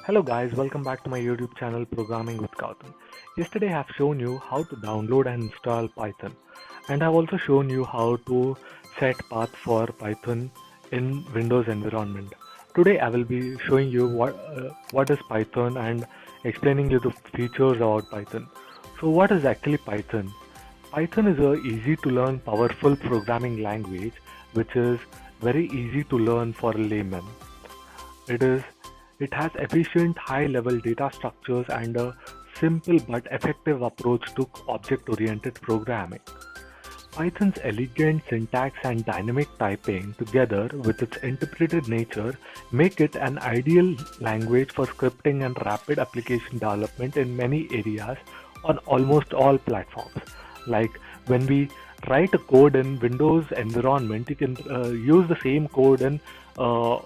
Hello guys, welcome back to my YouTube channel Programming with Gautam. Yesterday I have shown you how to download and install Python, and I've also shown you how to set path for Python in Windows environment. Today I will be showing you what is Python and explaining you the features about Python. So what is actually Python? Python is a easy to learn powerful programming language which is very easy to learn for a layman. It is it has efficient high-level data structures and a simple but effective approach to object-oriented programming. Python's elegant syntax and dynamic typing, together with its interpreted nature, make it an ideal language for scripting and rapid application development in many areas on almost all platforms. Like when we write a code in Windows environment, you can use the same code in uh,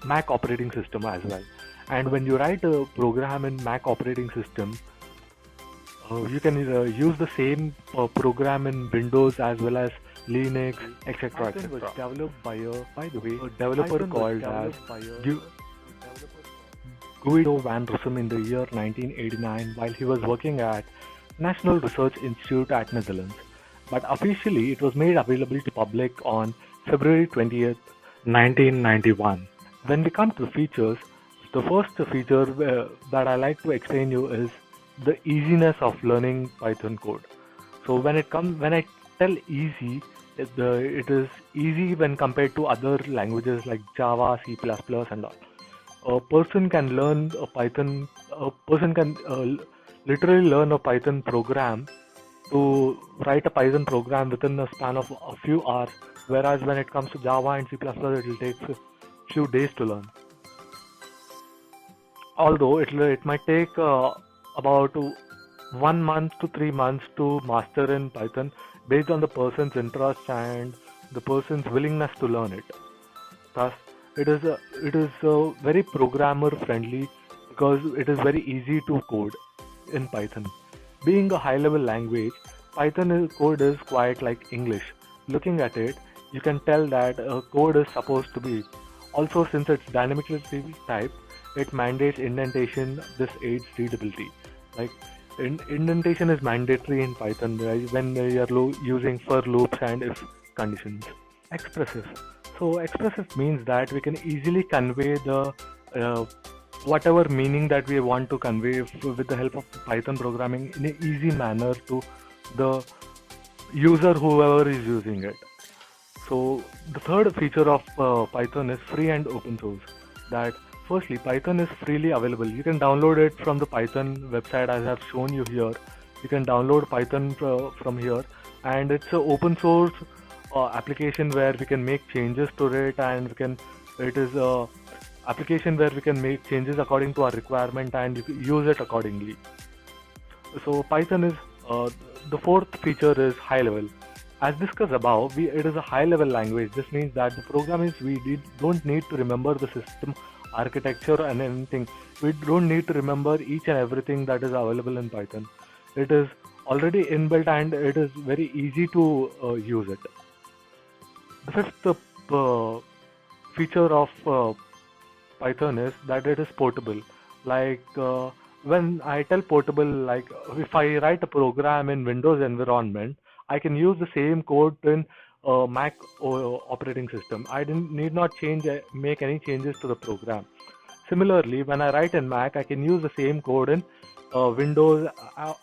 Mac operating system as well. And when you write a program in Mac operating system, you can use the same program in Windows as well as Linux, etc. Python was etc. developed By the way, a developer Python was called as developed by a Gu- Guido van Rossum in the year 1989 while he was working at National Research Institute at Netherlands. But officially, it was made available to public on February 20th, 1991. When we come to features, the first feature that I like to explain you is the easiness of learning Python code. So when I tell easy, it is easy when compared to other languages like Java, C++, and all. A person can learn a Python. A person can literally learn a Python program to write a Python program within a span of a few hours. Whereas when it comes to Java and C++, it will take few days to learn. Although it might take about 1 month to 3 months to master in Python based on the person's interest and the person's willingness to learn it. Thus, it is very programmer friendly because it is very easy to code in Python. Being a high level language, code is quite like English. Looking at it, you can tell that code is supposed to be. Also, since it's dynamically typed, it mandates indentation. This aids readability. Like indentation is mandatory in Python, right, when you are using for loops and if conditions. Expressive. So expressive means that we can easily convey the uh, whatever meaning that we want to convey with the help of Python programming in an easy manner to the user, whoever is using it. So the third feature of Python is free and open source. That firstly, Python is freely available. You can download it from the Python website as I have shown you here. You can download Python from here, and it's an open source application where we can make changes to it, and it is a application where we can make changes according to our requirement and you can use it accordingly. So Python is the fourth feature is high level. As discussed above, it is a high level language. This means that the programmers don't need to remember the system architecture and anything. We don't need to remember each and everything that is available in Python. It is already inbuilt and it is very easy to use it. The fifth feature of Python is that it is portable. Like when I tell portable, like if I write a program in Windows environment, I can use the same code in Mac operating system. I need not make any changes to the program. Similarly, when I write in Mac, I can use the same code in Windows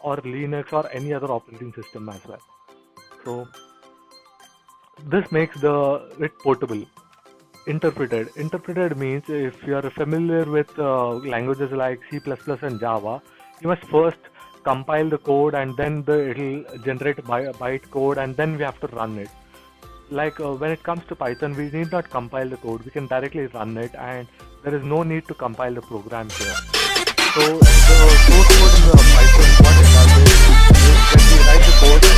or Linux or any other operating system as well. So this makes it portable. Interpreted means if you are familiar with languages like C++ and Java, you must first compile the code and then it will generate byte code and then we have to run it. Like when it comes to Python, we need not compile the code. We can directly run it and there is no need to compile the program here. So the source code in the Python, what it does is when we write the code, it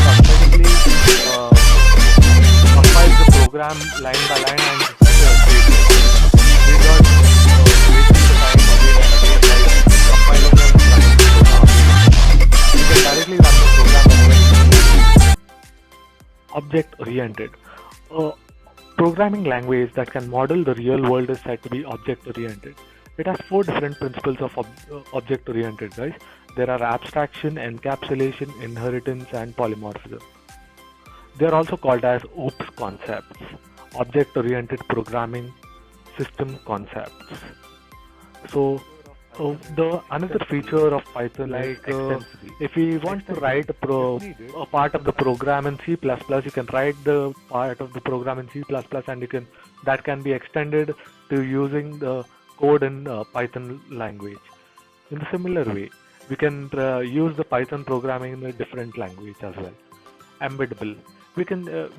automatically compiles the program line by line and creates it. We don't wasting the time again and again like compiling and running the program. We can directly run the program. Object oriented. programming language that can model the real world is said to be object-oriented. It has four different principles of object-oriented, guys. There are abstraction, encapsulation, inheritance, and polymorphism. They are also called as OOPS concepts, object-oriented programming system concepts. So, the another feature of Python, if we want to write a part of the program in C++, you can write the part of the program in C++, and that can be extended to using the code in Python language. In a similar way, we can use the Python programming in a different language as well. Embeddable.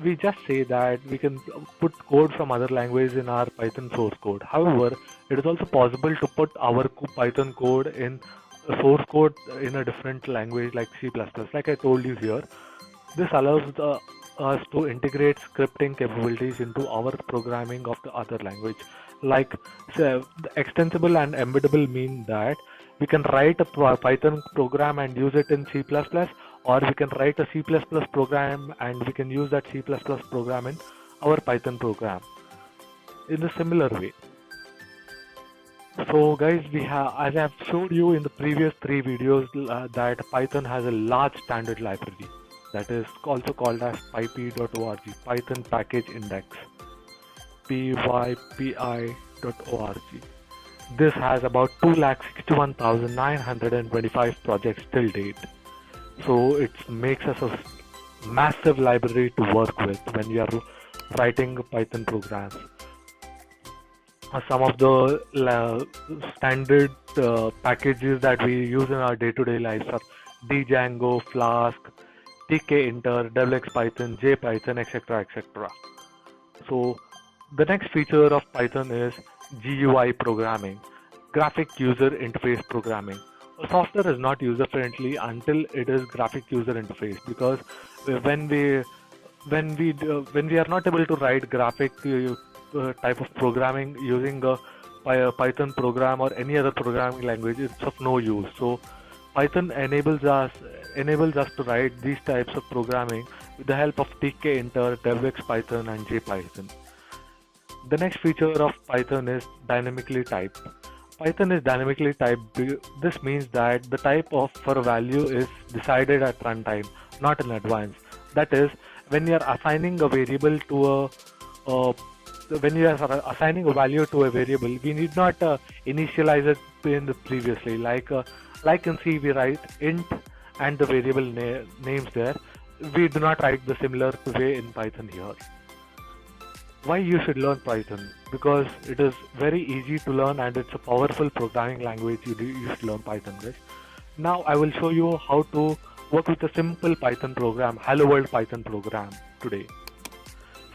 We just say that we can put code from other languages in our Python source code. However, it is also possible to put our Python code in a source code in a different language like C++. Like I told you here, this allows us to integrate scripting capabilities into our programming of the other language. Like extensible and embeddable mean that we can write a Python program and use it in C++, or we can write a C++ program and we can use that C++ program in our Python program in a similar way. So guys, as I have showed you in the previous 3 videos, that Python has a large standard library that is also called as pyp.org, Python Package Index, pypi.org. This has about 261,925 projects till date. So it makes us a massive library to work with when we are writing Python programs. Some of the standard packages that we use in our day-to-day lives are Django, Flask, tkinter, devilX Python, JPython, etc., etc. So the next feature of Python is GUI programming, graphic user interface programming. Software is not user-friendly until it is graphic user interface, because when we are not able to write graphic type of programming using a Python program or any other programming language, it's of no use. So Python enables us to write these types of programming with the help of tkinter, devilX Python, and JPython. The next feature of Python is dynamically typed. Python is dynamically typed. This means that the type for value is decided at runtime, not in advance. That is, when you are assigning a variable to when you are assigning a value to a variable, we need not initialize it previously. Like in C, we write int and the variable names there. We do not write the similar way in Python here. Why you should learn Python? Because it is very easy to learn and it's a powerful programming language. You should learn Python, guys. Now I will show you how to work with a simple Python program, Hello World Python program today.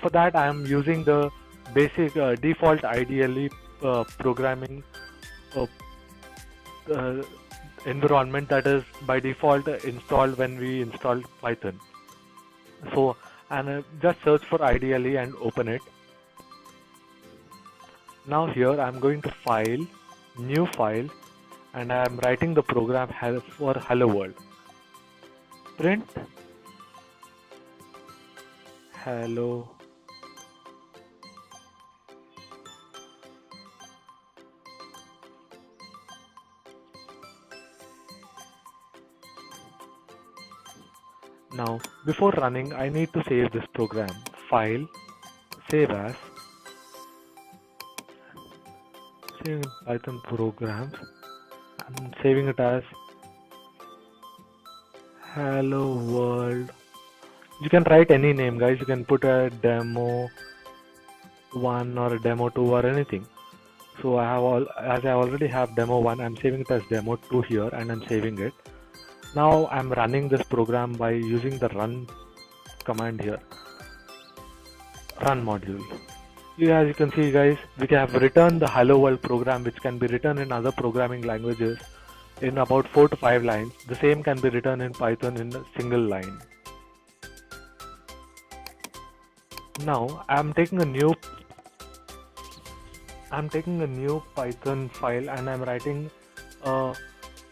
For that, I am using the basic default IDLE programming environment that is by default installed when we install Python. So, and just search for IDLE and open it. Now here I am going to File, New File, and I am writing the program for Hello World. Print hello Now, before running, I need to save this program. File, Save As, Save in Python programs. I'm saving it as Hello World. You can write any name, guys. You can put a demo 1 or a demo 2 or anything. So as I already have demo 1, I'm saving it as demo 2 here, and I'm saving it. Now I'm running this program by using the run command here, run module. As you can see, guys, we have written the Hello World program, which can be written in other programming languages in about 4 to 5 lines. The same can be written in Python in a single line. Now I'm taking a new Python file and I'm writing a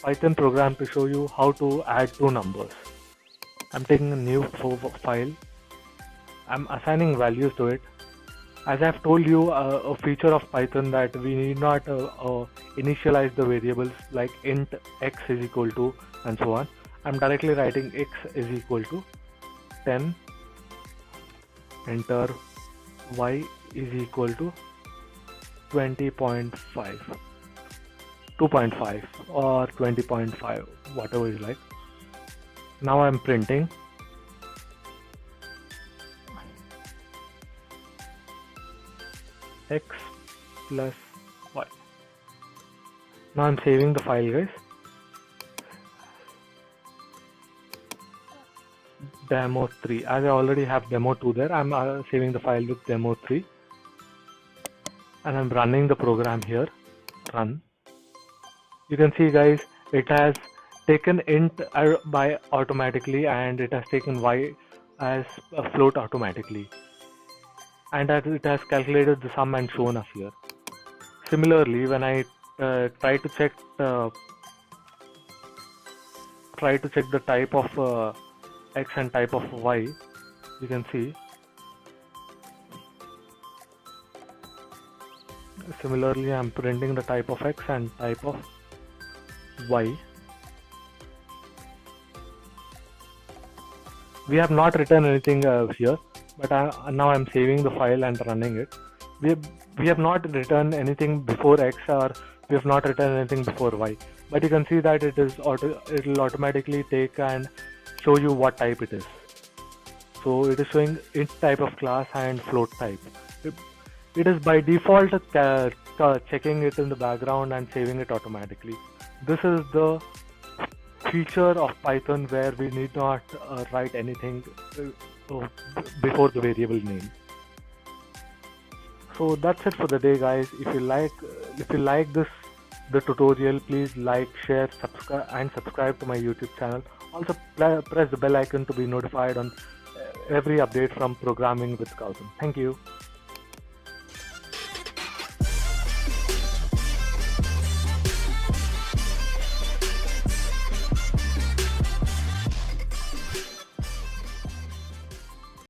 Python program to show you how to add 2 numbers. I'm taking a new file. I'm assigning values to it. As I've told you, a feature of Python that we need not initialize the variables like int x is equal to and so on. I'm directly writing x is equal to 10, enter, y is equal to 20.5, 2.5 or 20.5, whatever is like. Now I'm printing x plus y. Now I'm saving the file, guys. Demo 3. As I already have demo 2 there, I'm saving the file with demo 3. And I'm running the program here. Run. You can see, guys, it has taken int by automatically, and it has taken y as a float automatically, and it has calculated the sum and shown us here. Similarly, when I try to check the type of x and type of y, you can see. Similarly, I'm printing the type of x and type of y. We have not written anything here, but now I'm saving the file and running it. We have not written anything before x, or we have not written anything before y, but you can see that it will automatically take and show you what type it is. So it is showing int type of class and float type. It is by default checking it in the background and saving it automatically. This is the feature of Python where we need not write anything before the variable name. So that's it for the day, guys. If you like the tutorial, please like, share, subscribe to my YouTube channel. Also press the bell icon to be notified on every update from Programming with Gautam. Thank you.